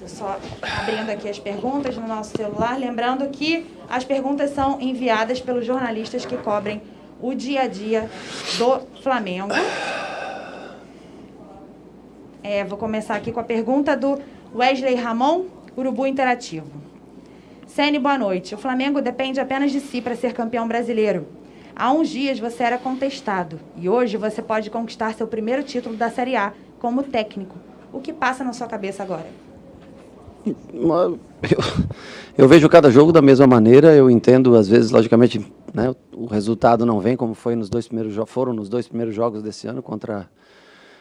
Tô só abrindo aqui as perguntas no nosso celular, lembrando que as perguntas são enviadas pelos jornalistas que cobrem o dia a dia do Flamengo. Vou começar aqui com a pergunta do Wesley Ramon, Urubu Interativo. Ceni, boa noite. O Flamengo depende apenas de si para ser campeão brasileiro. Há uns dias você era contestado e hoje você pode conquistar seu primeiro título da Série A como técnico. O que passa na sua cabeça agora? Eu vejo cada jogo da mesma maneira. Eu entendo, às vezes, logicamente, né, o resultado não vem como foi nos dois primeiros jogos desse ano contra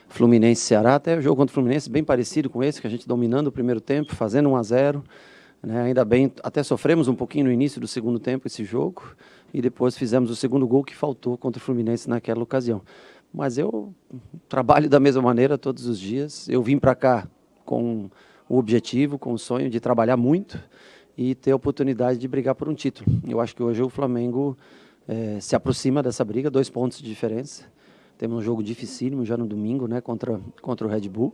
Fluminense e Ceará. Até o jogo contra o Fluminense bem parecido com esse, que a gente dominando o primeiro tempo, fazendo 1-0. Né, ainda bem, até sofremos um pouquinho no início do segundo tempo esse jogo e depois fizemos o segundo gol que faltou contra o Fluminense naquela ocasião. Mas eu trabalho da mesma maneira todos os dias. Eu vim para cá com o objetivo, com o sonho de trabalhar muito e ter a oportunidade de brigar por um título. Eu acho que hoje o Flamengo se aproxima dessa briga, 2 pontos de diferença. Temos um jogo dificílimo já no domingo, né, contra o Red Bull,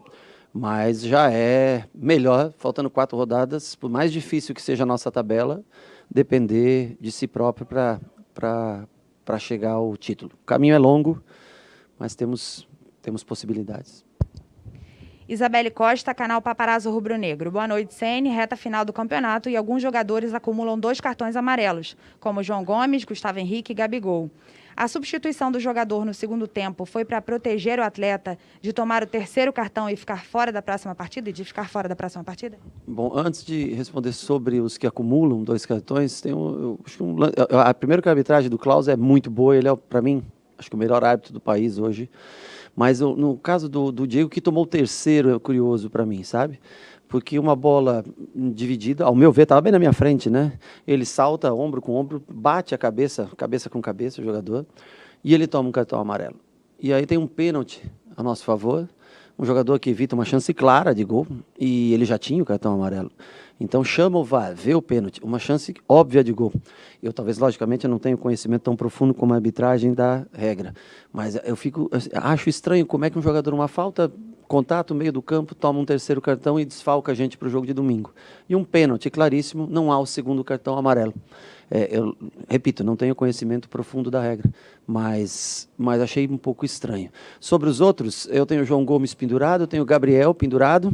mas já é melhor, faltando 4 rodadas, por mais difícil que seja a nossa tabela, depender de si próprio para chegar ao título. O caminho é longo, mas temos possibilidades. Isabelle Costa, canal Paparazzo Rubro Negro. Boa noite, Ceni. Reta final do campeonato e alguns jogadores acumulam 2 cartões amarelos, como João Gomes, Gustavo Henrique e Gabigol. A substituição do jogador no segundo tempo foi para proteger o atleta de tomar o 3º cartão e ficar fora da próxima partida? Bom, antes de responder sobre os que acumulam 2 cartões, a primeira arbitragem do Klaus é muito boa. Ele é, para mim, acho que o melhor árbitro do país hoje. Mas no caso do Diego, que tomou o 3º, é curioso para mim, sabe? Porque uma bola dividida, ao meu ver, estava bem na minha frente, né? Ele salta ombro com ombro, bate a cabeça com cabeça, o jogador, e ele toma um cartão amarelo. E aí tem um pênalti a nosso favor, um jogador que evita uma chance clara de gol, e ele já tinha o cartão amarelo. Então chama o VAR, vê o pênalti, uma chance óbvia de gol. Eu talvez, logicamente, eu não tenho conhecimento tão profundo como a arbitragem da regra, mas acho estranho como é que um jogador, uma falta, contato, meio do campo, toma um 3º cartão e desfalca a gente para o jogo de domingo. E um pênalti claríssimo, não há o 2º cartão amarelo. Eu repito, não tenho conhecimento profundo da regra, mas achei um pouco estranho. Sobre os outros, eu tenho o João Gomes pendurado, eu tenho o Gabriel pendurado,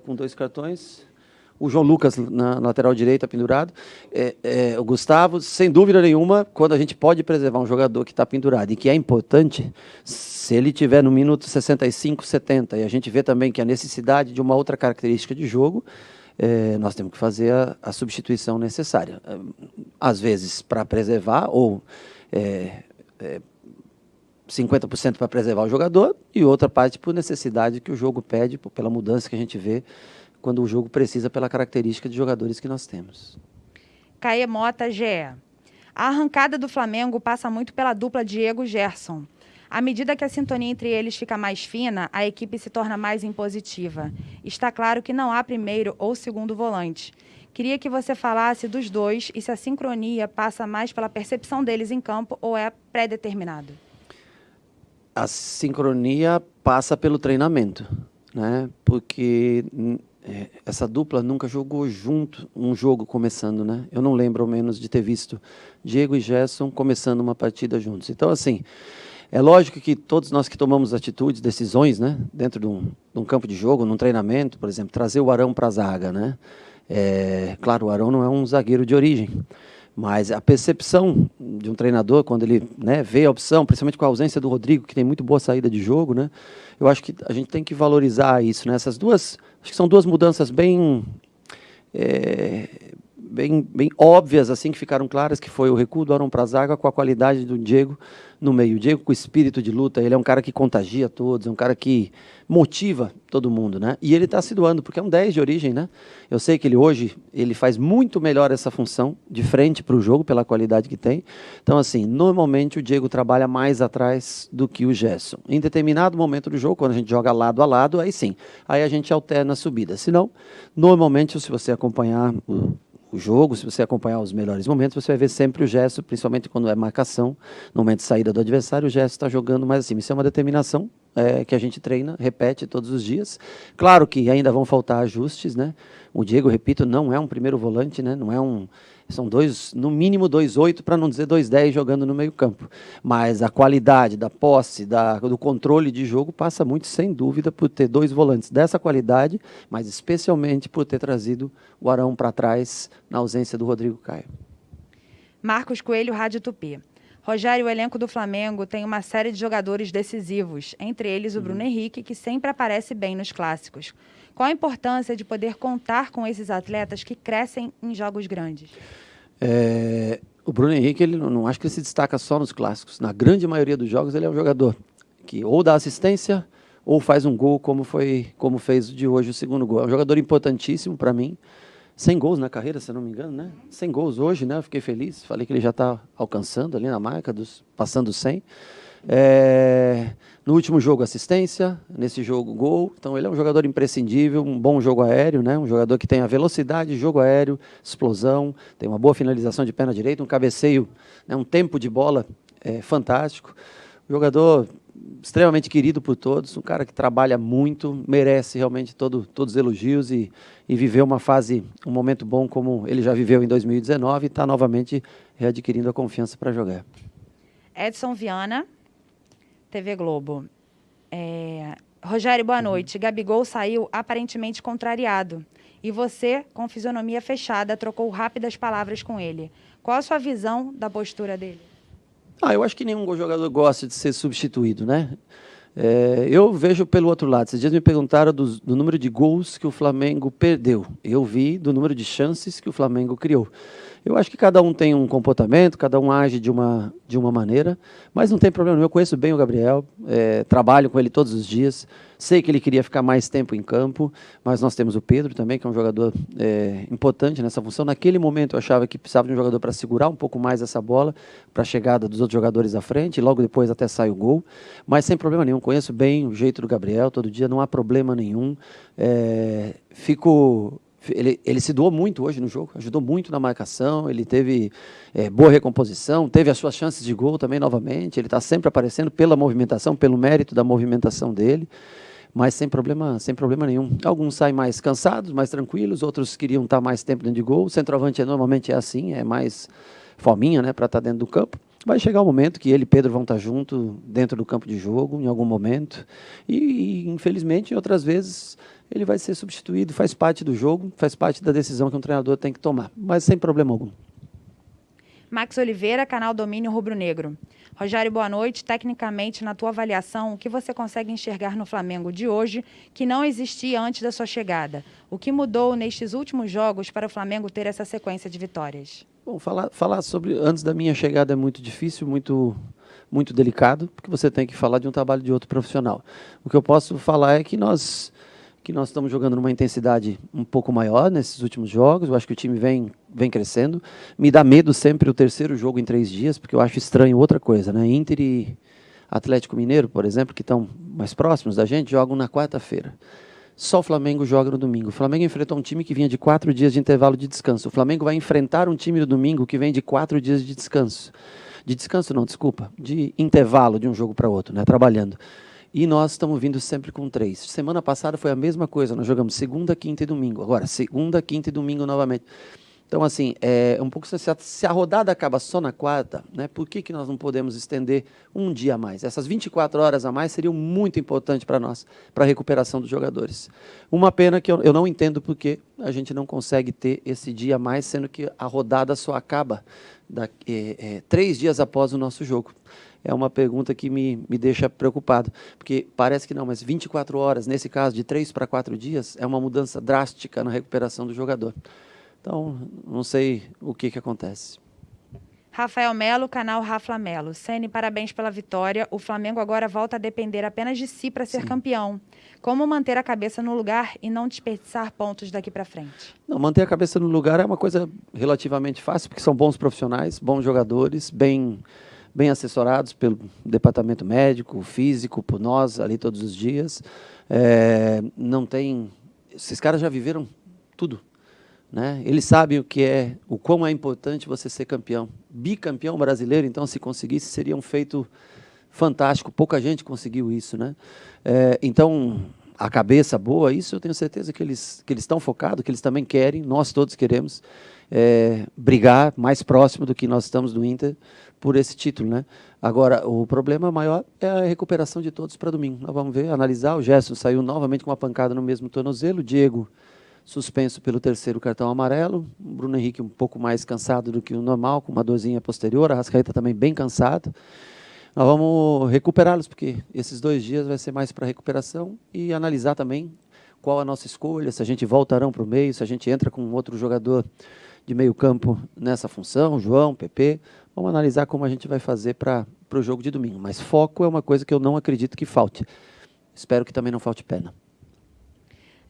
com 2 cartões. O João Lucas na lateral direita pendurado, o Gustavo, sem dúvida nenhuma, quando a gente pode preservar um jogador que está pendurado e que é importante, se ele tiver no minuto 65, 70, e a gente vê também que a necessidade de uma outra característica de jogo, nós temos que fazer a substituição necessária. Às vezes para preservar, ou 50% para preservar o jogador, e outra parte por necessidade que o jogo pede, pela mudança que a gente vê, quando o jogo precisa pela característica de jogadores que nós temos. Caê Mota, GE. A arrancada do Flamengo passa muito pela dupla Diego e Gerson. À medida que a sintonia entre eles fica mais fina, a equipe se torna mais impositiva. Está claro que não há primeiro ou segundo volante. Queria que você falasse dos dois e se a sincronia passa mais pela percepção deles em campo ou é pré-determinado. A sincronia passa pelo treinamento, né? Porque essa dupla nunca jogou junto um jogo começando, né? Eu não lembro, ao menos, de ter visto Diego e Gerson começando uma partida juntos. Então, assim, é lógico que todos nós que tomamos atitudes, decisões, né, dentro de um campo de jogo, num treinamento, por exemplo, trazer o Arão para a zaga, né? Claro, o Arão não é um zagueiro de origem, mas a percepção de um treinador, quando ele, né, vê a opção, principalmente com a ausência do Rodrigo, que tem muito boa saída de jogo, né? Eu acho que a gente tem que valorizar isso, né? Essas duas, acho que são 2 mudanças bem óbvias, assim, que ficaram claras, que foi o recuo do Arão para a zaga com a qualidade do Diego no meio. O Diego com espírito de luta, ele é um cara que contagia todos, é um cara que motiva todo mundo, né? E ele está se doando, porque é um 10 de origem, né? Eu sei que ele hoje, ele faz muito melhor essa função, de frente para o jogo, pela qualidade que tem. Então, assim, normalmente o Diego trabalha mais atrás do que o Gerson. Em determinado momento do jogo, quando a gente joga lado a lado, aí sim, aí a gente alterna a subida. Senão, normalmente, se você acompanhar o jogo, se você acompanhar os melhores momentos, você vai ver sempre o Gerson, principalmente quando é marcação, no momento de saída do adversário, o Gerson está jogando mais acima. Isso é uma determinação que a gente treina, repete todos os dias. Claro que ainda vão faltar ajustes, né? O Diego, repito, não é um primeiro volante, né? Não é são no mínimo 2,8, para não dizer 2,10 jogando no meio-campo. Mas a qualidade da posse, do controle de jogo passa muito, sem dúvida, por ter 2 volantes dessa qualidade, mas especialmente por ter trazido o Arão para trás na ausência do Rodrigo Caio. Marcos Coelho, Rádio Tupi. Rogério, o elenco do Flamengo tem uma série de jogadores decisivos, entre eles o Bruno Henrique, que sempre aparece bem nos clássicos. Qual a importância de poder contar com esses atletas que crescem em jogos grandes? O Bruno Henrique, ele não acho que ele se destaca só nos clássicos. Na grande maioria dos jogos, ele é um jogador que ou dá assistência ou faz um gol, como fez de hoje o segundo gol. É um jogador importantíssimo para mim. 100 gols na carreira, se eu não me engano, né? 100 gols hoje, né? Eu fiquei feliz. Falei que ele já está alcançando ali na marca, passando 100. No último jogo, assistência. Nesse jogo, gol. Então, ele é um jogador imprescindível, um bom jogo aéreo, né? Um jogador que tem a velocidade, jogo aéreo, explosão, tem uma boa finalização de perna direita, um cabeceio, né? Um tempo de bola fantástico. Jogador extremamente querido por todos, um cara que trabalha muito, merece realmente todos os elogios e viveu um momento bom como ele já viveu em 2019 e está novamente readquirindo a confiança para jogar. Edson Viana, TV Globo. Rogério, boa noite. Gabigol saiu aparentemente contrariado e você, com fisionomia fechada, trocou rápidas palavras com ele. Qual a sua visão da postura dele? Eu acho que nenhum jogador gosta de ser substituído, né? Eu vejo pelo outro lado. Esses dias me perguntaram do número de gols que o Flamengo perdeu. Eu vi do número de chances que o Flamengo criou. Eu acho que cada um tem um comportamento, cada um age de uma maneira, mas não tem problema nenhum. Eu conheço bem o Gabriel, trabalho com ele todos os dias, sei que ele queria ficar mais tempo em campo, mas nós temos o Pedro também, que é um jogador importante nessa função. Naquele momento eu achava que precisava de um jogador para segurar um pouco mais essa bola, para a chegada dos outros jogadores à frente, e logo depois até sai o gol, mas sem problema nenhum. Conheço bem o jeito do Gabriel, todo dia, não há problema nenhum. Ele se doou muito hoje no jogo, ajudou muito na marcação, ele teve boa recomposição, teve as suas chances de gol também novamente, ele está sempre aparecendo pela movimentação, pelo mérito da movimentação dele, mas sem problema nenhum. Alguns saem mais cansados, mais tranquilos, outros queriam estar mais tempo dentro de gol. O centroavante normalmente é assim, é mais fominha, né, para estar dentro do campo. Vai chegar o momento que ele e Pedro vão estar juntos dentro do campo de jogo, em algum momento, e infelizmente, outras vezes, ele vai ser substituído, faz parte do jogo, faz parte da decisão que um treinador tem que tomar, mas sem problema algum. Max Oliveira, canal Domínio Rubro Negro. Rogério, boa noite. Tecnicamente, na tua avaliação, o que você consegue enxergar no Flamengo de hoje que não existia antes da sua chegada? O que mudou nestes últimos jogos para o Flamengo ter essa sequência de vitórias? Bom, falar sobre antes da minha chegada é muito difícil, muito delicado, porque você tem que falar de um trabalho de outro profissional. O que eu posso falar é que nós estamos jogando numa intensidade um pouco maior nesses últimos jogos. Eu acho que o time vem crescendo. Me dá medo sempre o terceiro jogo em 3 dias, porque eu acho estranho outra coisa, né? Inter e Atlético Mineiro, por exemplo, que estão mais próximos da gente, jogam na quarta-feira. Só o Flamengo joga no domingo. O Flamengo enfrentou um time que vinha de 4 dias de intervalo de descanso. O Flamengo vai enfrentar um time no domingo que vem de 4 dias de descanso. De descanso não, desculpa. De intervalo de um jogo para outro, né? Trabalhando. E nós estamos vindo sempre com 3. Semana passada foi a mesma coisa, nós jogamos segunda, quinta e domingo. Agora, segunda, quinta e domingo novamente. Então, assim, um pouco se a rodada acaba só na quarta, né, por que nós não podemos estender um dia a mais? Essas 24 horas a mais seriam muito importantes para nós, para a recuperação dos jogadores. Uma pena que eu não entendo por que a gente não consegue ter esse dia a mais, sendo que a rodada só acaba 3 dias após o nosso jogo. É uma pergunta que me deixa preocupado, porque parece que não, mas 24 horas, nesse caso, de 3 para 4 dias, é uma mudança drástica na recuperação do jogador. Então, não sei o que acontece. Rafael Melo, canal Rafa Melo. Ceni, parabéns pela vitória. O Flamengo agora volta a depender apenas de si para ser campeão. Como manter a cabeça no lugar e não desperdiçar pontos daqui para frente? Não, manter a cabeça no lugar é uma coisa relativamente fácil, porque são bons profissionais, bons jogadores, bem assessorados pelo departamento médico, físico, por nós ali todos os dias. Não tem... Esses caras já viveram tudo, né? Eles sabem o quão é importante você ser campeão. Bicampeão brasileiro, então, se conseguisse, seria um feito fantástico, pouca gente conseguiu isso, né? Então, a cabeça boa, isso eu tenho certeza que eles estão focados, que eles também querem, nós todos queremos brigar mais próximo do que nós estamos do Inter por esse título, né? Agora, o problema maior é a recuperação de todos para domingo. Nós vamos ver, analisar, o Gerson saiu novamente com uma pancada no mesmo tornozelo, o Diego suspenso pelo 3º cartão amarelo, o Bruno Henrique um pouco mais cansado do que o normal, com uma dorzinha posterior, a Arrascaeta também bem cansado. Nós vamos recuperá-los, porque esses 2 dias vai ser mais para recuperação e analisar também qual a nossa escolha, se a gente volta Arão para o meio, se a gente entra com outro jogador de meio campo nessa função, João, PP. Vamos analisar como a gente vai fazer para o jogo de domingo. Mas foco é uma coisa que eu não acredito que falte. Espero que também não falte pena.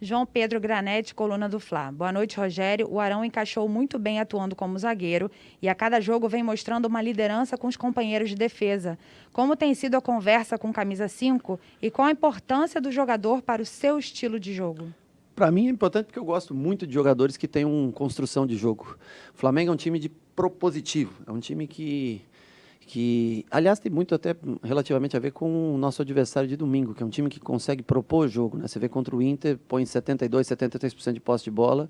João Pedro Granete, coluna do Fla. Boa noite, Rogério. O Arão encaixou muito bem atuando como zagueiro e a cada jogo vem mostrando uma liderança com os companheiros de defesa. Como tem sido a conversa com camisa 5 e qual a importância do jogador para o seu estilo de jogo? Para mim é importante porque eu gosto muito de jogadores que têm uma construção de jogo. O Flamengo é um time de propositivo, é um time que aliás, tem muito até relativamente a ver com o nosso adversário de domingo, que é um time que consegue propor o jogo, né? Você vê contra o Inter, põe 72%, 73% de posse de bola.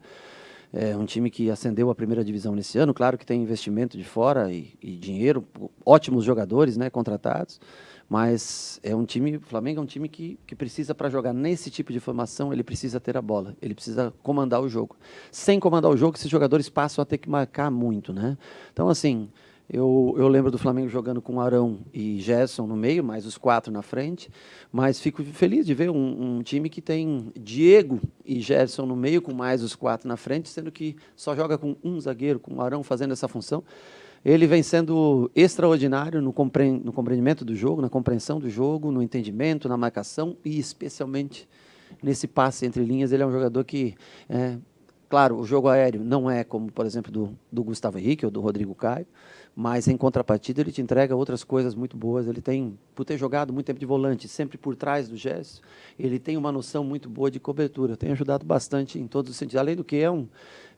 É um time que ascendeu à primeira divisão nesse ano, claro que tem investimento de fora e dinheiro, ótimos jogadores, né, contratados, mas é um time, o Flamengo é um time que precisa, para jogar nesse tipo de formação, ele precisa ter a bola, ele precisa comandar o jogo. Sem comandar o jogo, esses jogadores passam a ter que marcar muito, né? Então, assim, eu lembro do Flamengo jogando com Arão e Gerson no meio, mais os 4 na frente, mas fico feliz de ver um time que tem Diego e Gerson no meio, com mais os 4 na frente, sendo que só joga com um zagueiro, com o Arão fazendo essa função. Ele vem sendo extraordinário no compreendimento do jogo, na compreensão do jogo, no entendimento, na marcação e especialmente nesse passe entre linhas. Ele é um jogador que... claro, o jogo aéreo não é como, por exemplo, do Gustavo Henrique ou do Rodrigo Caio, mas em contrapartida ele te entrega outras coisas muito boas. Ele tem, por ter jogado muito tempo de volante, sempre por trás do Gerson, ele tem uma noção muito boa de cobertura. Tem ajudado bastante em todos os sentidos. Além do que é um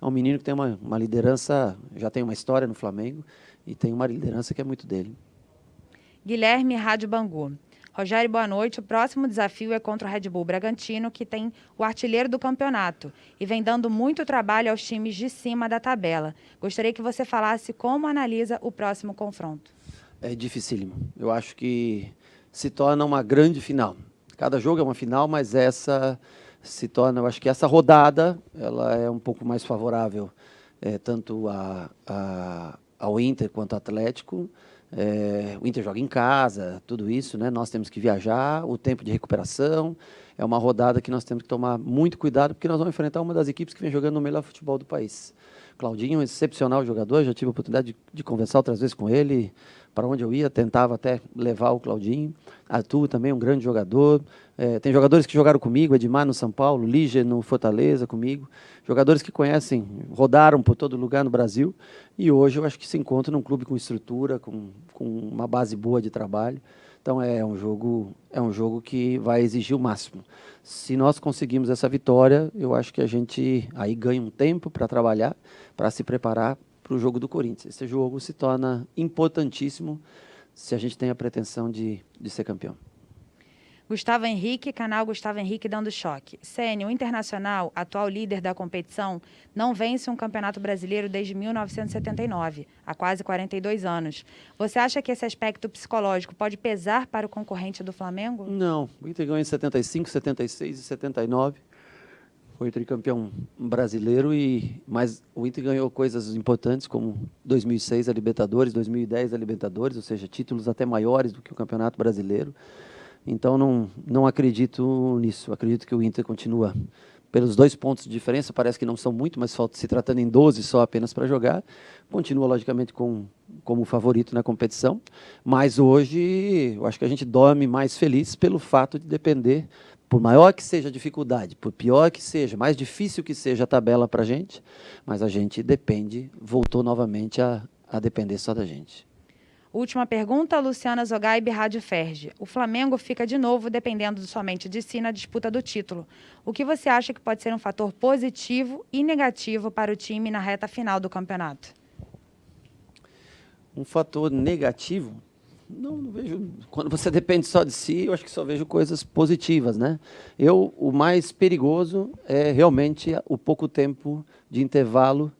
menino que tem uma liderança, já tem uma história no Flamengo e tem uma liderança que é muito dele. Guilherme, Rádio Bangu. Rogério, boa noite. O próximo desafio é contra o Red Bull Bragantino, que tem o artilheiro do campeonato e vem dando muito trabalho aos times de cima da tabela. Gostaria que você falasse como analisa o próximo confronto. É dificílimo. Eu acho que se torna uma grande final. Cada jogo é uma final, mas essa se torna, eu acho que essa rodada ela é um pouco mais favorável tanto ao Inter quanto ao Atlético. O Inter joga em casa, tudo isso, né? Nós temos que viajar, o tempo de recuperação. É uma rodada que nós temos que tomar muito cuidado, porque nós vamos enfrentar uma das equipes que vem jogando o melhor futebol do país. Claudinho, um excepcional jogador, já tive a oportunidade de conversar outras vezes com ele, para onde eu ia, tentava até levar o Claudinho. Arthur também, um grande jogador. Tem jogadores que jogaram comigo, Edmar no São Paulo, Líger no Fortaleza comigo. Jogadores que conhecem, rodaram por todo lugar no Brasil. E hoje eu acho que se encontra num clube com estrutura, com uma base boa de trabalho. Então é um jogo que vai exigir o máximo. Se nós conseguimos essa vitória, eu acho que a gente aí ganha um tempo para trabalhar, para se preparar para o jogo do Corinthians. Esse jogo se torna importantíssimo se a gente tem a pretensão de ser campeão. Gustavo Henrique, canal Gustavo Henrique dando choque. Sênio, o Internacional, atual líder da competição, não vence um campeonato brasileiro desde 1979, há quase 42 anos. Você acha que esse aspecto psicológico pode pesar para o concorrente do Flamengo? Não, o Inter ganhou em 75, 76 e 79. Foi tricampeão brasileiro, mas o Inter ganhou coisas importantes como 2006 a Libertadores, 2010 a Libertadores, ou seja, títulos até maiores do que o Campeonato Brasileiro. Então não acredito nisso. Acredito que o Inter continua pelos 2 pontos de diferença, parece que não são muito, mas se tratando em 12 só apenas para jogar, continua logicamente como favorito na competição. Mas hoje eu acho que a gente dorme mais feliz pelo fato de depender, por maior que seja a dificuldade, por pior que seja, mais difícil que seja a tabela para a gente, mas a gente voltou novamente a depender só da gente. Última pergunta, Luciana Zogaib, Rádio Ferge. O Flamengo fica de novo dependendo somente de si na disputa do título. O que você acha que pode ser um fator positivo e negativo para o time na reta final do campeonato? Um fator negativo? Não vejo. Quando você depende só de si, eu acho que só vejo coisas positivas, né? O mais perigoso é realmente o pouco tempo de intervalo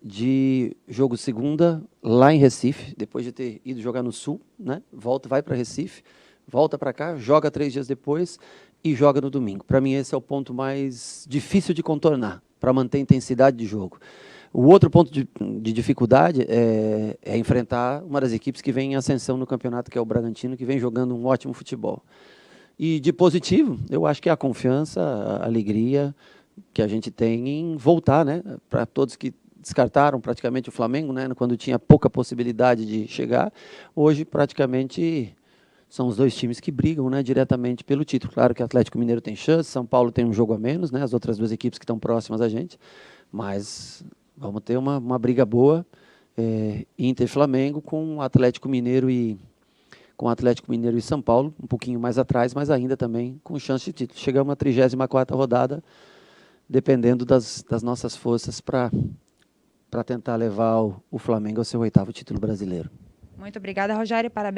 de jogo segunda lá em Recife, depois de ter ido jogar no Sul, né? Vai para Recife, volta para cá, joga 3 dias depois e joga no domingo. Para mim esse é o ponto mais difícil de contornar para manter a intensidade de jogo. O outro ponto de dificuldade é enfrentar uma das equipes que vem em ascensão no campeonato, que é o Bragantino, que vem jogando um ótimo futebol. E de positivo, eu acho que é a confiança, a alegria que a gente tem em voltar, né? Para todos que descartaram praticamente o Flamengo, né? Quando tinha pouca possibilidade de chegar, hoje praticamente são os dois times que brigam, né, diretamente pelo título. Claro que o Atlético Mineiro tem chance, São Paulo tem um jogo a menos, né? As outras duas equipes que estão próximas a gente, mas vamos ter uma briga boa, Inter e Flamengo com Atlético Mineiro e São Paulo, um pouquinho mais atrás, mas ainda também com chance de título. Chegamos à 34ª rodada, dependendo das nossas forças para tentar levar o Flamengo ao seu 8º título brasileiro. Muito obrigada, Rogério. Parabéns.